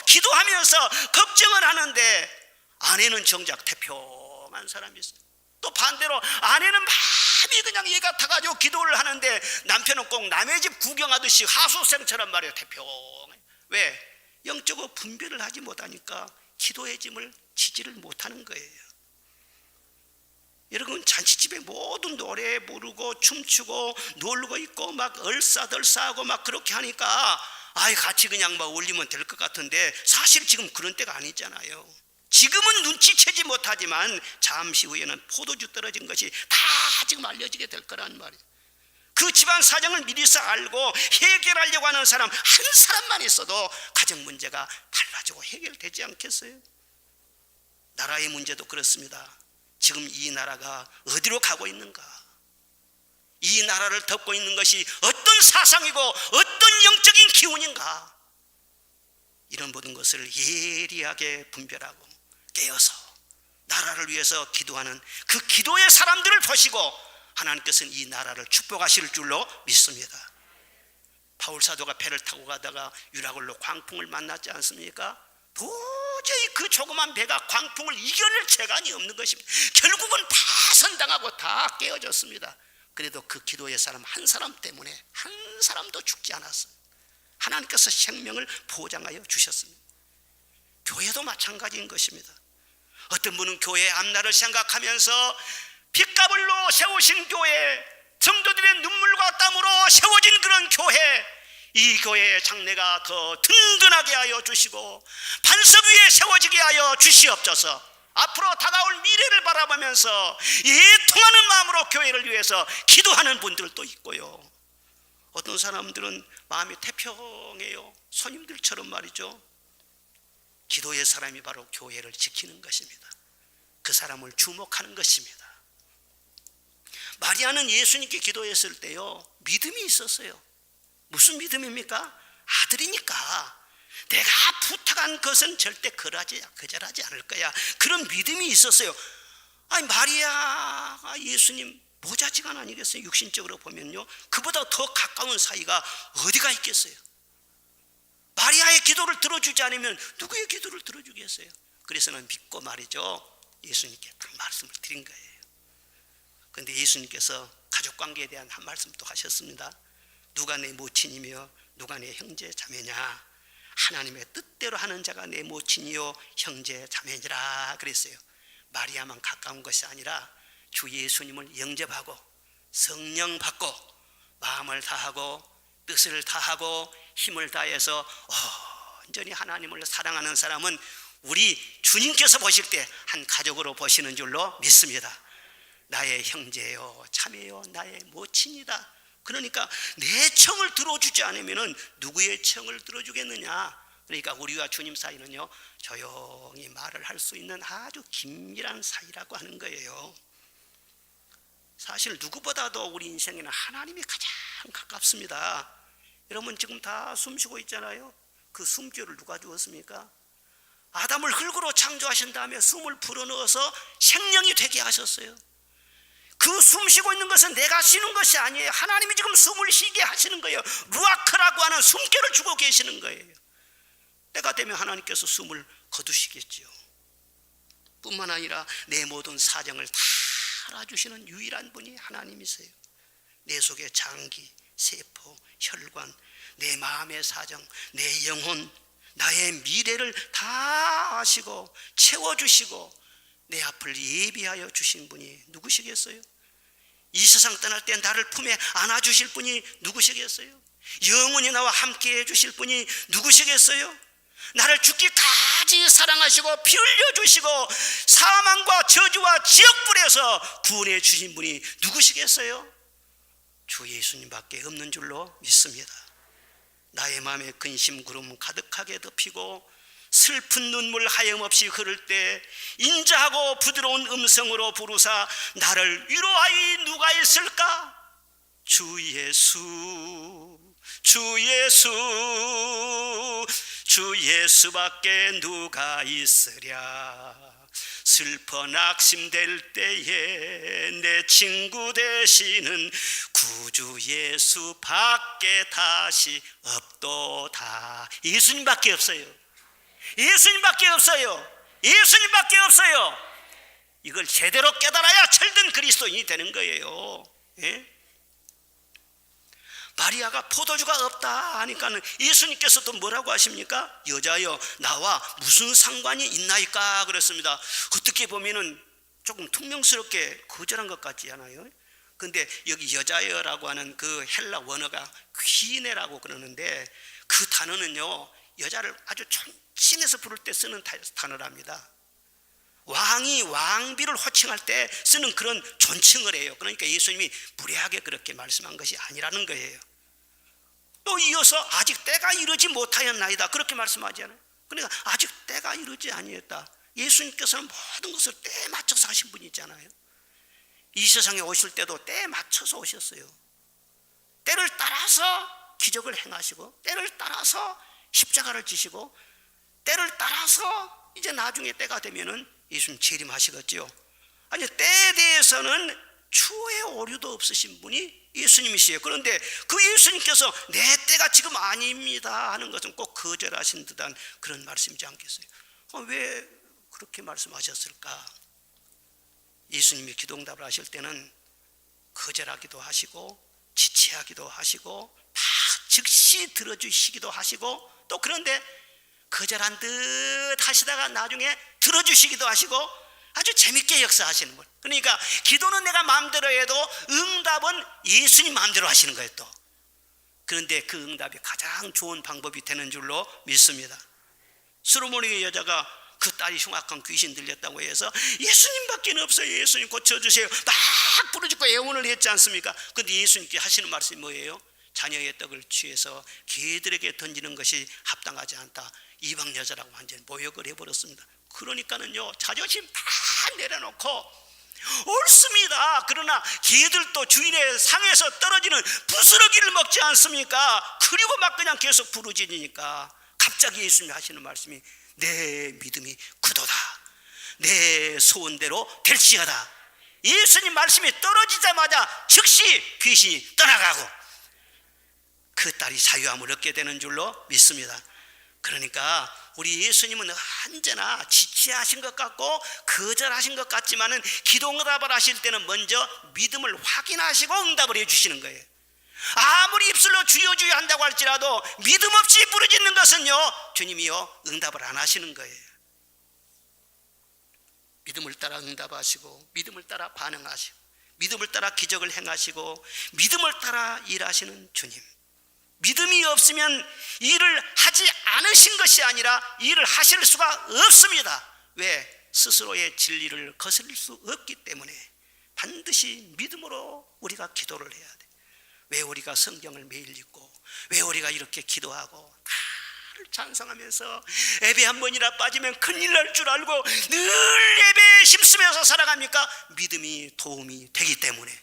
기도하면서 걱정을 하는데 아내는 정작 태평한 사람이 있어요. 또 반대로 아내는 마음이 그냥 얘 같아가지고 기도를 하는데 남편은 꼭 남의 집 구경하듯이 하수생처럼 말이에요. 태평해. 왜? 영적으로 분별을 하지 못하니까 기도의 짐을 지지를 못하는 거예요. 여러분 잔치집에 모든 노래 부르고 춤추고 놀고 있고 막 얼싸덜싸하고 막 그렇게 하니까 같이 그냥 막 올리면 될 것 같은데 사실 지금 그런 때가 아니잖아요. 지금은 눈치채지 못하지만 잠시 후에는 포도주 떨어진 것이 다 지금 알려지게 될 거란 말이에요. 그 집안 사정을 미리서 알고 해결하려고 하는 사람 한 사람만 있어도 가정 문제가 달라지고 해결되지 않겠어요? 나라의 문제도 그렇습니다. 지금 이 나라가 어디로 가고 있는가? 이 나라를 덮고 있는 것이 어떤 사상이고 어떤 영적인 기운인가? 이런 모든 것을 예리하게 분별하고 깨어서 나라를 위해서 기도하는 그 기도의 사람들을 보시고 하나님께서는 이 나라를 축복하실 줄로 믿습니다. 바울 사도가 배를 타고 가다가 유라굴로 광풍을 만났지 않습니까? 도저히 그 조그만 배가 광풍을 이겨낼 재간이 없는 것입니다. 결국은 파선당하고 다 깨어졌습니다. 그래도 그 기도의 사람 한 사람 때문에 한 사람도 죽지 않았어요. 하나님께서 생명을 보장하여 주셨습니다. 교회도 마찬가지인 것입니다. 어떤 분은 교회의 앞날을 생각하면서 핏가불로 세우신 교회, 성도들의 눈물과 땀으로 세워진 그런 교회, 이 교회의 장래가 더 든든하게 하여 주시고 반석 위에 세워지게 하여 주시옵소서. 앞으로 다가올 미래를 바라보면서 애통하는 마음으로 교회를 위해서 기도하는 분들도 있고요. 어떤 사람들은 마음이 태평해요. 손님들처럼 말이죠. 기도의 사람이 바로 교회를 지키는 것입니다. 그 사람을 주목하는 것입니다. 마리아는 예수님께 기도했을 때요 믿음이 있었어요. 무슨 믿음입니까? 아들이니까 내가 부탁한 것은 절대 거절하지 않을 거야. 그런 믿음이 있었어요. 마리아가 예수님 모자지간 아니겠어요? 육신적으로 보면요 그보다 더 가까운 사이가 어디가 있겠어요? 마리아의 기도를 들어주지 않으면 누구의 기도를 들어주겠어요? 그래서는 믿고 말이죠 예수님께 딱 말씀을 드린 거예요. 그런데 예수님께서 가족관계에 대한 한 말씀도 하셨습니다. 누가 내 모친이며 누가 내 형제 자매냐? 하나님의 뜻대로 하는 자가 내 모친이요 형제 자매니라 그랬어요. 마리아만 가까운 것이 아니라 주 예수님을 영접하고 성령 받고 마음을 다하고 뜻을 다하고 힘을 다해서 온전히 하나님을 사랑하는 사람은 우리 주님께서 보실 때 한 가족으로 보시는 줄로 믿습니다. 나의 형제요 자매요 나의 모친이다. 그러니까 내 청을 들어주지 않으면 누구의 청을 들어주겠느냐. 그러니까 우리와 주님 사이는요 조용히 말을 할 수 있는 아주 긴밀한 사이라고 하는 거예요. 사실 누구보다도 우리 인생에는 하나님이 가장 가깝습니다. 여러분 지금 다 숨쉬고 있잖아요. 그 숨결을 누가 주었습니까? 아담을 흙으로 창조하신 다음에 숨을 불어넣어서 생명이 되게 하셨어요. 그 숨쉬고 있는 것은 내가 쉬는 것이 아니에요. 하나님이 지금 숨을 쉬게 하시는 거예요. 루아크라고 하는 숨결을 주고 계시는 거예요. 때가 되면 하나님께서 숨을 거두시겠지요. 뿐만 아니라 내 모든 사정을 다 알아주시는 유일한 분이 하나님이세요. 내 속의 장기, 세포, 혈관, 내 마음의 사정, 내 영혼, 나의 미래를 다 아시고 채워주시고 내 앞을 예비하여 주신 분이 누구시겠어요? 이 세상 떠날 때 나를 품에 안아주실 분이 누구시겠어요? 영원히 나와 함께 해주실 분이 누구시겠어요? 나를 죽기까지 사랑하시고 피 흘려주시고 사망과 저주와 지옥불에서 구원해 주신 분이 누구시겠어요? 주 예수님밖에 없는 줄로 믿습니다. 나의 마음에 근심 구름 가득하게 덮이고 슬픈 눈물 하염없이 흐를 때 인자하고 부드러운 음성으로 부르사 나를 위로하이 누가 있을까? 주 예수, 주 예수, 주 예수밖에 누가 있으랴. 슬퍼 낙심될 때에 내 친구 되시는 구주 예수밖에 다시 없도다. 예수님밖에 없어요. 예수님밖에 없어요. 예수님밖에 없어요. 이걸 제대로 깨달아야 철든 그리스도인이 되는 거예요. 예? 마리아가 포도주가 없다 하니까 예수님께서도 뭐라고 하십니까? 여자여 나와 무슨 상관이 있나이까 그랬습니다. 어떻게 보면은 조금 퉁명스럽게 거절한 것 같지 않아요? 근데 여기 여자여라고 하는 그 헬라 원어가 퀴네라고 그러는데 그 단어는요 여자를 아주 존칭해서 부를 때 쓰는 단어랍니다. 왕이 왕비를 호칭할 때 쓰는 그런 존칭을 해요. 그러니까 예수님이 무례하게 그렇게 말씀한 것이 아니라는 거예요. 또 이어서 아직 때가 이르지 못하였나이다 그렇게 말씀하지 않아요? 그러니까 아직 때가 이르지 아니했다. 예수님께서는 모든 것을 때에 맞춰서 하신 분이 있잖아요. 이 세상에 오실 때도 때에 맞춰서 오셨어요. 때를 따라서 기적을 행하시고 때를 따라서 십자가를 지시고 때를 따라서 이제 나중에 때가 되면은 예수님 재림하시겠지요. 아니 때에 대해서는 추후에 오류도 없으신 분이 예수님이시에요. 그런데 그 예수님께서 내 때가 지금 아닙니다 하는 것은 꼭 거절하신 듯한 그런 말씀이지 않겠어요? 왜 그렇게 말씀하셨을까? 예수님이 기도응답을 하실 때는 거절하기도 하시고 지체하기도 하시고 다 즉시 들어주시기도 하시고 또 그런데 거절한 듯 하시다가 나중에 들어주시기도 하시고 아주 재밌게 역사하시는 분. 그러니까 기도는 내가 마음대로 해도 응답은 예수님 마음대로 하시는 거예요 또. 그런데 그 응답이 가장 좋은 방법이 되는 줄로 믿습니다. 솔로몬의 여자가 그 딸이 흉악한 귀신 들렸다고 해서 예수님밖에 없어요. 예수님 고쳐주세요. 막 부르짖고 애원을 했지 않습니까? 그런데 예수님께 하시는 말씀이 뭐예요? 자녀의 떡을 취해서 개들에게 던지는 것이 합당하지 않다. 이방 여자라고 완전히 모욕을 해버렸습니다. 그러니까는요 자존심 다 내려놓고 옳습니다. 그러나 개들도 주인의 상에서 떨어지는 부스러기를 먹지 않습니까? 그리고 막 그냥 계속 부르짖으니까 갑자기 예수님이 하시는 말씀이 내 믿음이 크도다. 내 소원대로 될지어다. 예수님 말씀이 떨어지자마자 즉시 귀신이 떠나가고 그 딸이 자유함을 얻게 되는 줄로 믿습니다. 그러니까 우리 예수님은 언제나 지체하신 것 같고 거절하신 것 같지만은 기도응답을 하실 때는 먼저 믿음을 확인하시고 응답을 해주시는 거예요. 아무리 입술로 주여 주여 한다고 할지라도 믿음 없이 부르짖는 것은요 주님이요 응답을 안 하시는 거예요. 믿음을 따라 응답하시고 믿음을 따라 반응하시고 믿음을 따라 기적을 행하시고 믿음을 따라 일하시는 주님. 믿음이 없으면 일을 하지 않으신 것이 아니라 일을 하실 수가 없습니다. 왜? 스스로의 진리를 거스릴 수 없기 때문에 반드시 믿음으로 우리가 기도를 해야 돼. 왜 우리가 성경을 매일 읽고 왜 우리가 이렇게 기도하고 나를 찬송하면서 예배 한 번이나 빠지면 큰일 날 줄 알고 늘 예배에 힘쓰면서 살아갑니까? 믿음이 도움이 되기 때문에.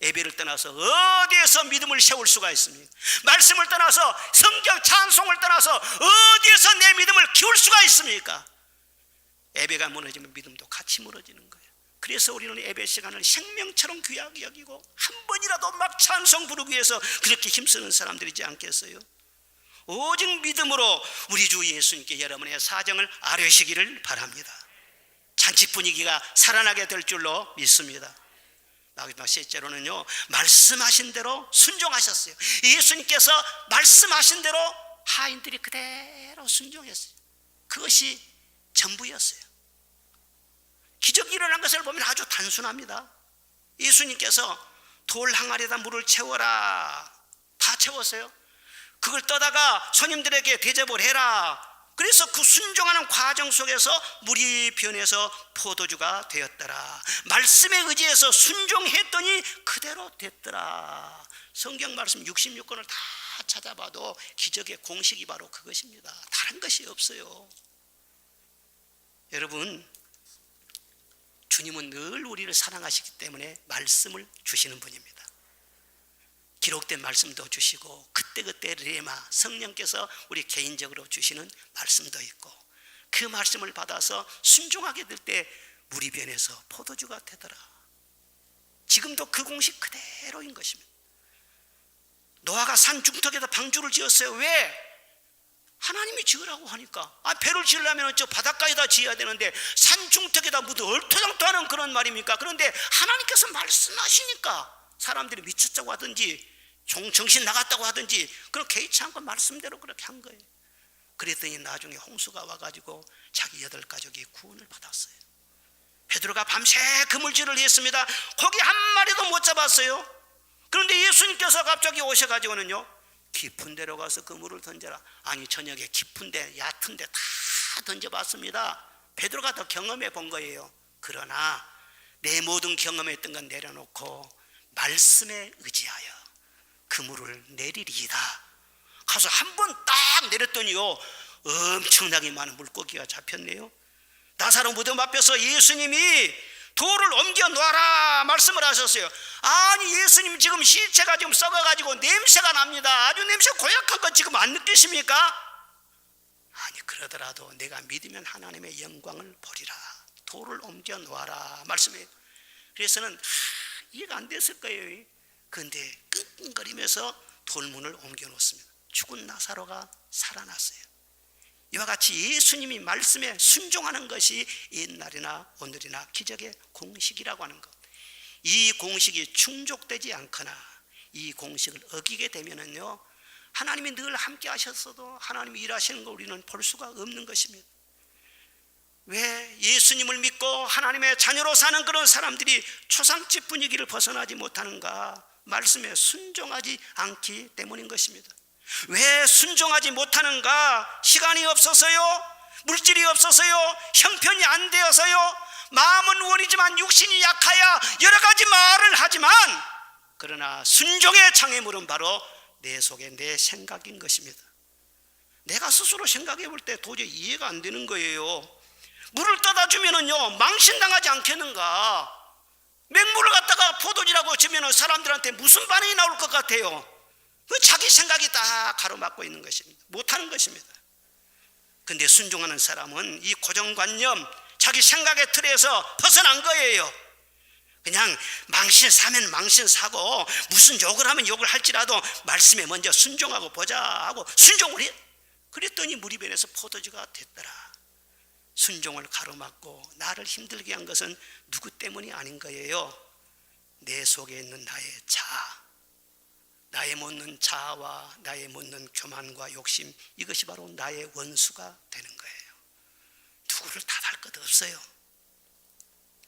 예배를 떠나서 어디에서 믿음을 세울 수가 있습니까? 말씀을 떠나서 성경 찬송을 떠나서 어디에서 내 믿음을 키울 수가 있습니까? 예배가 무너지면 믿음도 같이 무너지는 거예요. 그래서 우리는 예배 시간을 생명처럼 귀하게 여기고 한 번이라도 막 찬송 부르기 위해서 그렇게 힘쓰는 사람들이지 않겠어요? 오직 믿음으로 우리 주 예수님께 여러분의 사정을 아뢰시기를 바랍니다. 잔치 분위기가 살아나게 될 줄로 믿습니다. 마지막 셋째로는요 말씀하신 대로 순종하셨어요. 예수님께서 말씀하신 대로 하인들이 그대로 순종했어요. 그것이 전부였어요. 기적이 일어난 것을 보면 아주 단순합니다. 예수님께서 돌 항아리에다 물을 채워라. 다 채웠어요. 그걸 떠다가 손님들에게 대접을 해라. 그래서 그 순종하는 과정 속에서 물이 변해서 포도주가 되었더라. 말씀에 의지해서 순종했더니 그대로 됐더라. 성경 말씀 66권을 다 찾아봐도 기적의 공식이 바로 그것입니다. 다른 것이 없어요. 여러분, 주님은 늘 우리를 사랑하시기 때문에 말씀을 주시는 분입니다. 기록된 말씀도 주시고 그때그때 레마 성령께서 우리 개인적으로 주시는 말씀도 있고 그 말씀을 받아서 순종하게 될 때 물이 변해서 포도주가 되더라. 지금도 그 공식 그대로인 것입니다. 노아가 산 중턱에다 방주를 지었어요. 왜? 하나님이 지으라고 하니까. 배를 지으려면 저 바닷가에다 지어야 되는데 산 중턱에다 무슨 얼토당토하는 그런 말입니까? 그런데 하나님께서 말씀하시니까 사람들이 미쳤다고 하든지 정신 나갔다고 하든지 그런 개의치 않고 말씀대로 그렇게 한 거예요. 그랬더니 나중에 홍수가 와가지고 자기 8가족이 구원을 받았어요. 베드로가 밤새 그물질을 했습니다. 고기 한 마리도 못 잡았어요. 그런데 예수님께서 갑자기 오셔가지고는요, 깊은 데로 가서 그물을 던져라. 아니 저녁에 깊은 데 얕은 데 다 던져봤습니다. 베드로가 더 경험해 본 거예요. 그러나 내 모든 경험했던 건 내려놓고 말씀에 의지하여 그물을 내리리이다. 가서 한 번 딱 내렸더니요, 엄청나게 많은 물고기가 잡혔네요. 나사로 무덤 앞에서 예수님이 돌을 옮겨 놓아라 말씀을 하셨어요. 아니 예수님 지금 시체가 지금 썩어가지고 냄새가 납니다. 아주 냄새 고약한 거 지금 안 느끼십니까? 아니 그러더라도 내가 믿으면 하나님의 영광을 보리라. 돌을 옮겨 놓아라 말씀해요. 그래서는 이해가 안 됐을 거예요. 그런데 끙끙거리면서 돌문을 옮겨 놓습니다. 죽은 나사로가 살아났어요. 이와 같이 예수님이 말씀에 순종하는 것이 옛날이나 오늘이나 기적의 공식이라고 하는 것. 이 공식이 충족되지 않거나 이 공식을 어기게 되면은요, 하나님이 늘 함께 하셨어도 하나님이 일하시는 걸 우리는 볼 수가 없는 것입니다. 왜 예수님을 믿고 하나님의 자녀로 사는 그런 사람들이 초상집 분위기를 벗어나지 못하는가? 말씀에 순종하지 않기 때문인 것입니다. 왜 순종하지 못하는가? 시간이 없어서요? 물질이 없어서요? 형편이 안 되어서요? 마음은 원이지만 육신이 약하여 여러 가지 말을 하지만, 그러나 순종의 장애물은 바로 내 속에 내 생각인 것입니다. 내가 스스로 생각해 볼 때 도저히 이해가 안 되는 거예요. 물을 떠다 주면은요, 망신당하지 않겠는가? 맹물을 갖다가 포도주라고 주면은 사람들한테 무슨 반응이 나올 것 같아요? 자기 생각이 다 가로막고 있는 것입니다. 못하는 것입니다. 근데 순종하는 사람은 이 고정관념, 자기 생각의 틀에서 벗어난 거예요. 그냥 망신 사면 망신 사고 무슨 욕을 하면 욕을 할지라도 말씀에 먼저 순종하고 보자 하고 순종을 해. 그랬더니 물이 변해서 포도주가 됐더라. 순종을 가로막고 나를 힘들게 한 것은 누구 때문이 아닌 거예요. 내 속에 있는 나의 자아, 나의 묻는 자아와 나의 묻는 교만과 욕심, 이것이 바로 나의 원수가 되는 거예요. 누구를 탓할 것 없어요.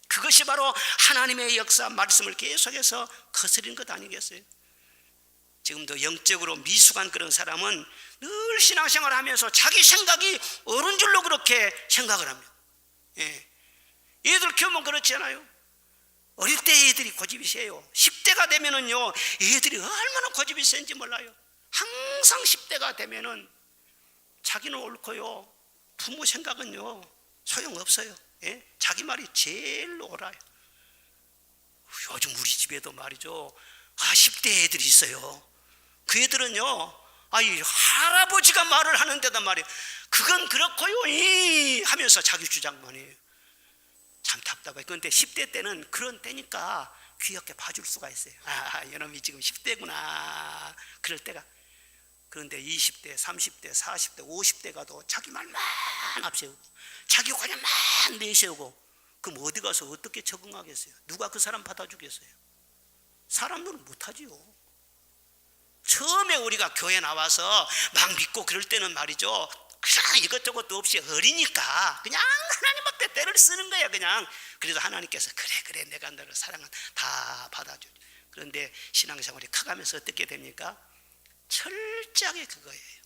그것이 바로 하나님의 역사, 말씀을 계속해서 거스리는 것 아니겠어요? 지금도 영적으로 미숙한 그런 사람은 늘 신앙생활을 하면서 자기 생각이 옳은 줄로 그렇게 생각을 합니다. 애들 키우면 그렇지 않아요? 어릴 때 애들이 고집이 세요. 10대가 되면은요, 애들이 얼마나 고집이 센지 몰라요. 항상 10대가 되면은 자기는 옳고요, 부모 생각은요 소용없어요. 자기 말이 제일 옳아요. 요즘 우리 집에도 말이죠, 10대 애들이 있어요. 그 애들은요, 이 할아버지가 말을 하는데도 말이에요, 그건 그렇고요 하면서 자기 주장만 해요. 참 답답해요. 그런데 10대 때는 그런 때니까 귀엽게 봐줄 수가 있어요. 이놈이 지금 10대구나 그럴 때가. 그런데 20대, 30대, 40대, 50대 가도 자기 말만 앞세우고 자기 관념만 내세우고, 그럼 어디 가서 어떻게 적응하겠어요? 누가 그 사람 받아주겠어요? 사람들은 못하지요. 처음에 우리가 교회 나와서 막 믿고 그럴 때는 말이죠, 그냥 이것저것도 없이 어리니까 그냥 하나님 앞에 때를 쓰는 거야. 그냥. 그래도 하나님께서 그래 내가 너를 사랑한 다 받아줘. 그런데 신앙생활이 커가면서 어떻게 됩니까? 철저하게 그거예요.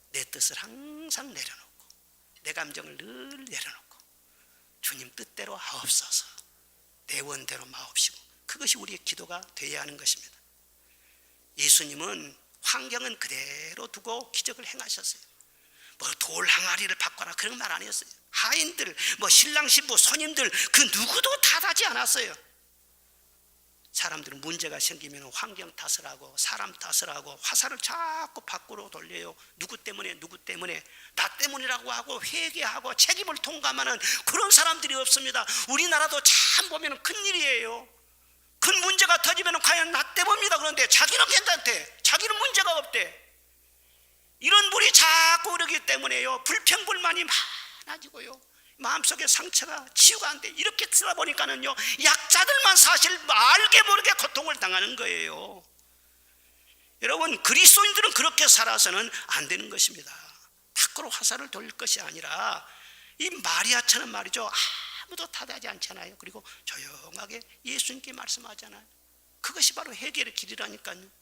내 뜻을 항상 내려놓고 내 감정을 늘 내려놓고 주님 뜻대로 하옵소서, 내 원대로 마옵시고, 그것이 우리의 기도가 되어야 하는 것입니다. 예수님은 환경은 그대로 두고 기적을 행하셨어요. 돌 항아리를 바꿔라 그런 말 안 했어요. 하인들, 신랑 신부, 손님들 그 누구도 탓하지 않았어요. 사람들은 문제가 생기면 환경 탓을 하고 사람 탓을 하고 화살을 자꾸 밖으로 돌려요. 누구 때문에 나 때문이라고 하고 회개하고 책임을 통감하는 그런 사람들이 없습니다. 우리나라도 참 보면 큰일이에요. 큰 문제가 터지면 과연 나 때문입니다. 그런데 자기는 괜찮대. 자기는 문제가 없대. 이런 분이 자꾸 그러기 때문에요, 불평불만이 많아지고요, 마음속에 상처가 치유가 안 돼. 이렇게 쓰다 보니까는요, 약자들만 사실 알게 모르게 고통을 당하는 거예요. 여러분, 그리스도인들은 그렇게 살아서는 안 되는 것입니다. 밖으로 화살을 돌릴 것이 아니라 이 마리아처럼 말이죠, 아무도 타다하지 않잖아요. 그리고 조용하게 예수님께 말씀하잖아요. 그것이 바로 해결의 길이라니까요.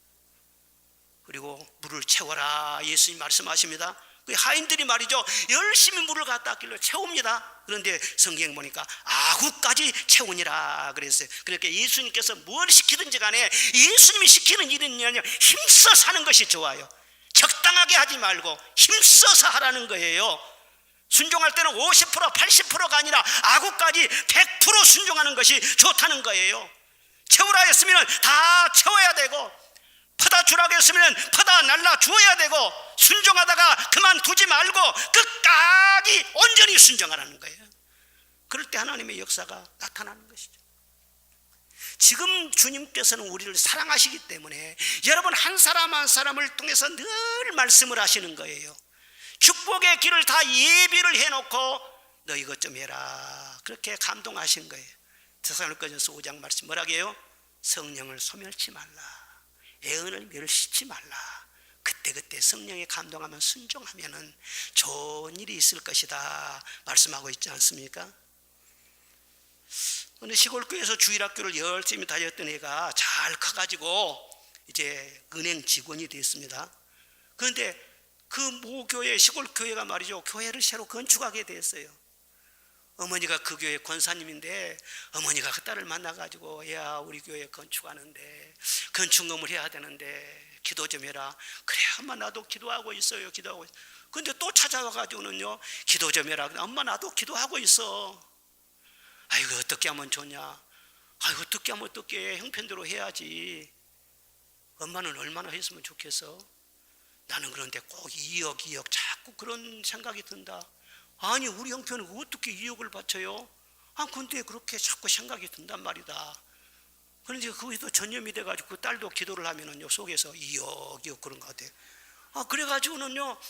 그리고 물을 채워라, 예수님 말씀하십니다. 그 하인들이 말이죠, 열심히 물을 갖다 길로 채웁니다. 그런데 성경 보니까 아구까지 채우니라 그랬어요. 그러니까 예수님께서 뭘 시키든지 간에 예수님이 시키는 일은 힘써 사는 것이 좋아요. 적당하게 하지 말고 힘써서 하라는 거예요. 순종할 때는 50% 80%가 아니라 아구까지 100% 순종하는 것이 좋다는 거예요. 채우라 했으면 다 채워야 되고, 퍼다 주라고 했으면 퍼다 날라 주어야 되고, 순종하다가 그만두지 말고 끝까지 온전히 순종하라는 거예요. 그럴 때 하나님의 역사가 나타나는 것이죠. 지금 주님께서는 우리를 사랑하시기 때문에 여러분 한 사람 한 사람을 통해서 늘 말씀을 하시는 거예요. 축복의 길을 다 예비를 해놓고 너 이것 좀 해라, 그렇게 감동하신 거예요. 데살로니가전서 5장 말씀 뭐라고 해요? 성령을 소멸치 말라, 애언을 멸시치 말라. 그때 성령에 감동하면 순종하면은 좋은 일이 있을 것이다 말씀하고 있지 않습니까? 어느 시골교회에서 주일학교를 열심히 다녔던 애가 잘 커가지고 이제 은행 직원이 됐습니다. 그런데 그 모교회 시골교회가 말이죠, 교회를 새로 건축하게 됐어요. 어머니가 그 교회 권사님인데 어머니가 그 딸을 만나가지고, 야, 우리 교회 건축하는데 건축업을 해야 되는데 기도 좀 해라. 그래, 엄마 나도 기도하고 있어요. 기도하고 있어요. 근데 또 찾아와가지고는요, 기도 좀 해라. 엄마 나도 기도하고 있어. 아이고 어떻게 하면 좋냐. 아이고 어떻게 하면 어떻게, 형편대로 해야지. 엄마는 얼마나 했으면 좋겠어. 나는 그런데 꼭 2억 자꾸 그런 생각이 든다. 아니 우리 형편은 어떻게 2억을 바쳐요? 근데 그렇게 자꾸 생각이 든단 말이다. 그런데 거기도 전념이 돼가지고 그 딸도 기도를 하면은요, 속에서 2억 그런 것 같아. 그래가지고는요,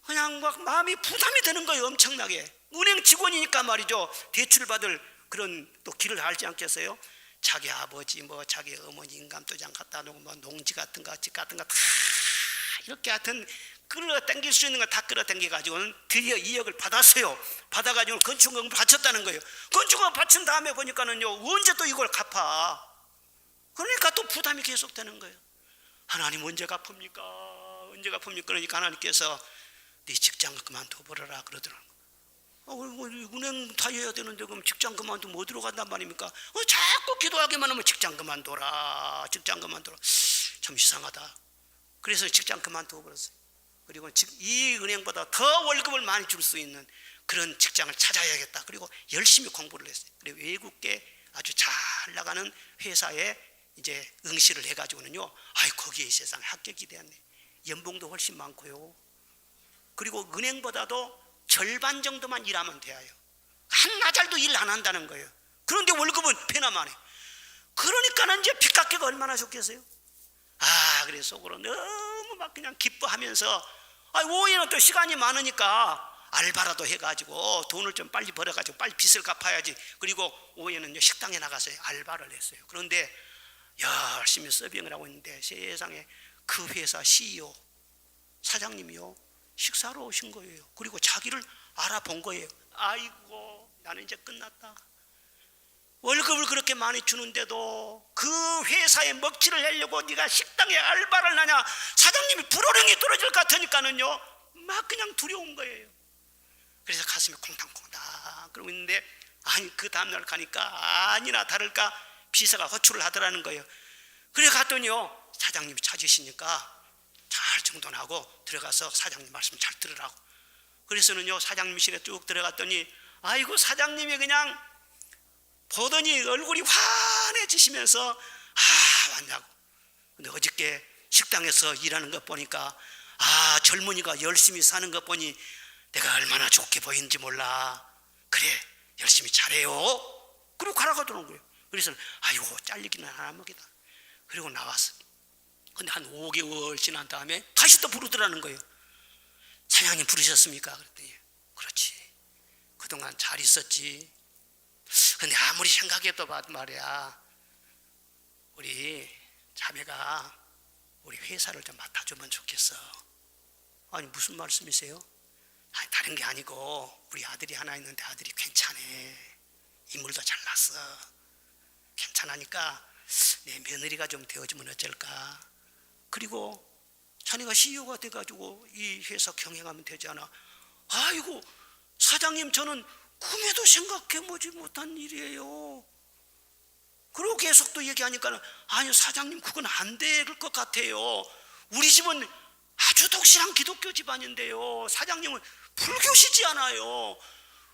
그냥 막 마음이 부담이 되는 거예요. 엄청나게. 은행 직원이니까 말이죠, 대출 받을 그런 또 길을 알지 않겠어요? 자기 아버지 자기 어머니 인감도장 갖다 놓고 농지 같은 거 집 같은 거 다 이렇게 하여튼 끌어당길 수 있는 거 다 끌어당겨가지고는 드디어 2억을 받았어요. 받아가지고 건축금을 바쳤다는 거예요. 건축금을 바친 다음에 보니까는요, 언제 또 이걸 갚아? 그러니까 또 부담이 계속되는 거예요. 하나님 언제 갚습니까? 언제 갚습니까? 그러니까 하나님께서 네 직장 그만둬버려라 그러더라고요. 은행 다녀야 되는데 그럼 직장 그만두면 어디로 간단 말입니까? 자꾸 기도하기만 하면 직장 그만둬라. 참 이상하다. 그래서 직장 그만둬버렸어요. 그리고 이 은행보다 더 월급을 많이 줄 수 있는 그런 직장을 찾아야겠다. 그리고 열심히 공부를 했어요. 그리고 외국계 아주 잘 나가는 회사에 이제 응시를 해가지고는요, 거기에 세상에 합격이 되었네. 연봉도 훨씬 많고요. 그리고 은행보다도 절반 정도만 일하면 돼요. 한나절도 일 안 한다는 거예요. 그런데 월급은 배나만 해. 그러니까는 이제 빚 갚기가 얼마나 좋겠어요. 그래서 속으로 너무 막 그냥 기뻐하면서, 오후에는 또 시간이 많으니까 알바라도 해가지고 돈을 좀 빨리 벌어가지고 빨리 빚을 갚아야지. 그리고 오후에는 식당에 나가서 알바를 했어요. 그런데 열심히 서빙을 하고 있는데 세상에 그 회사 CEO 사장님이요, 식사로 오신 거예요. 그리고 자기를 알아본 거예요. 아이고 나는 이제 끝났다. 월급을 그렇게 많이 주는데도 그 회사에 먹칠을 하려고 네가 식당에 알바를 하냐. 사장님이 불호령이 떨어질 것 같으니까는요, 막 그냥 두려운 거예요. 그래서 가슴이 콩당콩당 그러고 있는데, 그 다음날 가니까 아니나 다를까 비서가 호출을 하더라는 거예요. 그래 갔더니요, 사장님이 찾으시니까 잘 정돈하고 들어가서 사장님 말씀 잘 들으라고. 그래서는요, 사장님실에 쭉 들어갔더니 사장님이 그냥 보더니 얼굴이 환해지시면서 왔냐고. 근데 어저께 식당에서 일하는 것 보니까 젊은이가 열심히 사는 것 보니 내가 얼마나 좋게 보이는지 몰라. 그래, 열심히 잘해요. 그리고 가라고 하더라는 거예요. 그래서 아이고 잘리기는 하나먹이다. 그리고 나왔어. 근데 한 5개월 지난 다음에 다시 또 부르더라는 거예요. 사장님 부르셨습니까? 그랬더니 그렇지, 그동안 잘 있었지. 근데 아무리 생각해도 말이야, 우리 자매가 우리 회사를 좀 맡아주면 좋겠어. 아니 무슨 말씀이세요? 아니, 다른 게 아니고 우리 아들이 하나 있는데 아들이 괜찮네, 인물도 잘났어, 괜찮으니까 내 며느리가 좀 되어주면 어쩔까. 그리고 자네가 CEO가 돼가지고 이 회사 경영하면 되지 않아. 아이고 사장님, 저는 꿈에도 생각해보지 못한 일이에요. 그리고 계속 또 얘기하니까 아니요 사장님, 그건 안 될 것 같아요. 우리 집은 아주 독실한 기독교 집안인데요, 사장님은 불교시지 않아요.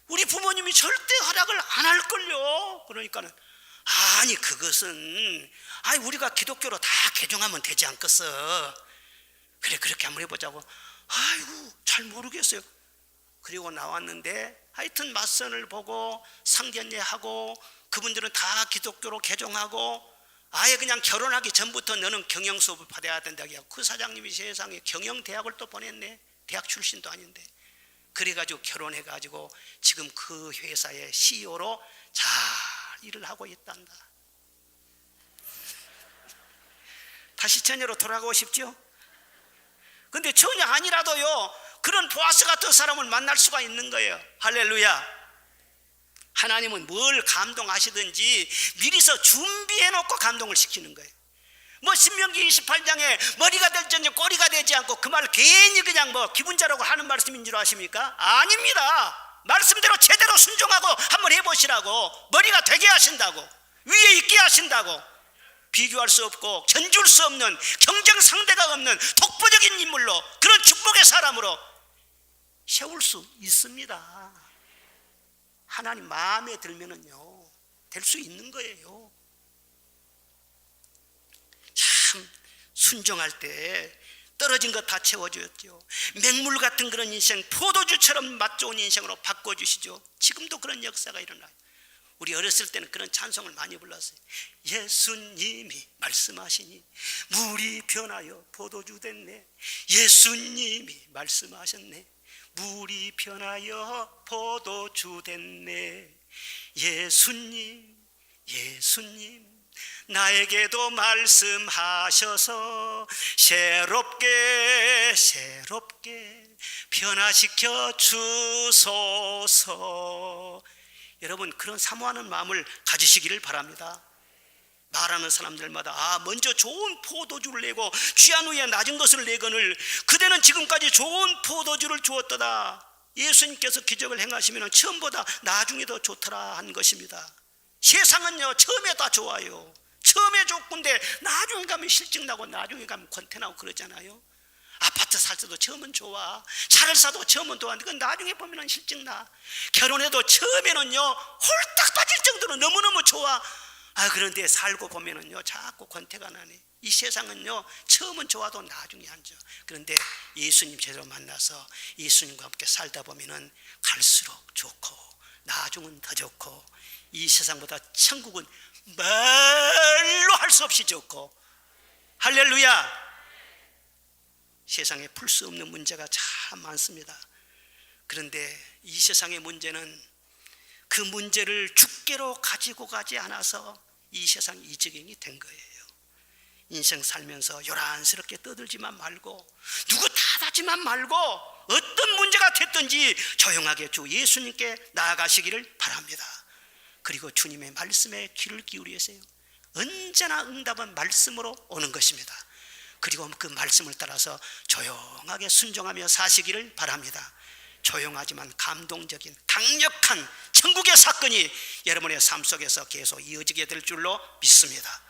우리 부모님이 절대 허락을 안 할걸요. 그러니까는 아니 그것은 우리가 기독교로 다 개종하면 되지 않겠어. 그래, 그렇게 한번 해보자고. 아이고 잘 모르겠어요. 그리고 나왔는데 하여튼 맞선을 보고 상견례하고 그분들은 다 기독교로 개종하고 아예 그냥 결혼하기 전부터 너는 경영 수업을 받아야 된다고 하고, 그 사장님이 세상에 경영대학을 또 보냈네. 대학 출신도 아닌데. 그래가지고 결혼해가지고 지금 그 회사의 CEO로 잘 일을 하고 있단다. 다시 전혀로 돌아가고 싶죠? 근데 전혀 아니라도요, 그런 보아스 같은 사람을 만날 수가 있는 거예요. 할렐루야. 하나님은 뭘 감동하시든지 미리서 준비해놓고 감동을 시키는 거예요. 뭐 신명기 28장에 머리가 될지언정 꼬리가 되지 않고, 그 말 괜히 그냥 뭐 기분자라고 하는 말씀인 줄 아십니까? 아닙니다. 말씀대로 제대로 순종하고 한번 해보시라고. 머리가 되게 하신다고, 위에 있게 하신다고. 비교할 수 없고 견줄 수 없는, 경쟁 상대가 없는 독보적인 인물로, 그런 축복의 사람으로 세울 수 있습니다. 하나님 마음에 들면은요 될 수 있는 거예요. 참 순종할 때 떨어진 것 다 채워주었죠. 맹물 같은 그런 인생, 포도주처럼 맛 좋은 인생으로 바꿔주시죠. 지금도 그런 역사가 일어나요. 우리 어렸을 때는 그런 찬송을 많이 불렀어요. 예수님이 말씀하시니 물이 변하여 포도주 됐네. 예수님이 말씀하셨네. 물이 변하여 포도주 됐네. 예수님, 예수님, 나에게도 말씀하셔서 새롭게 새롭게 변화시켜 주소서. 여러분, 그런 사모하는 마음을 가지시기를 바랍니다. 말하는 사람들마다 먼저 좋은 포도주를 내고 취한 후에 낮은 것을 내거늘 그대는 지금까지 좋은 포도주를 주었도다. 예수님께서 기적을 행하시면 처음보다 나중에 더 좋더라 한 것입니다. 세상은요 처음에 다 좋아요. 처음에 좋은데 나중에 가면 실증나고 나중에 가면 권태나고 그러잖아요. 아파트 살 때도 처음은 좋아. 차를 사도 처음은 좋아하는데 그 나중에 보면 실증나. 결혼해도 처음에는요 홀딱 빠질 정도로 너무너무 좋아. 그런데 살고 보면은요 자꾸 권태가 나네. 이 세상은요 처음은 좋아도 나중에 안 좋아. 그런데 예수님 제대로 만나서 예수님과 함께 살다 보면은 갈수록 좋고 나중은 더 좋고, 이 세상보다 천국은 말로 할 수 없이 좋고. 할렐루야. 세상에 풀 수 없는 문제가 참 많습니다. 그런데 이 세상의 문제는 그 문제를 주께로 가지고 가지 않아서 이 세상이 이 지경이 된 거예요. 인생 살면서 요란스럽게 떠들지만 말고, 누구 탓하지만 말고, 어떤 문제가 됐든지 조용하게 주 예수님께 나아가시기를 바랍니다. 그리고 주님의 말씀에 귀를 기울이세요. 언제나 응답은 말씀으로 오는 것입니다. 그리고 그 말씀을 따라서 조용하게 순종하며 사시기를 바랍니다. 조용하지만 감동적인 강력한 천국의 사건이 여러분의 삶 속에서 계속 이어지게 될 줄로 믿습니다.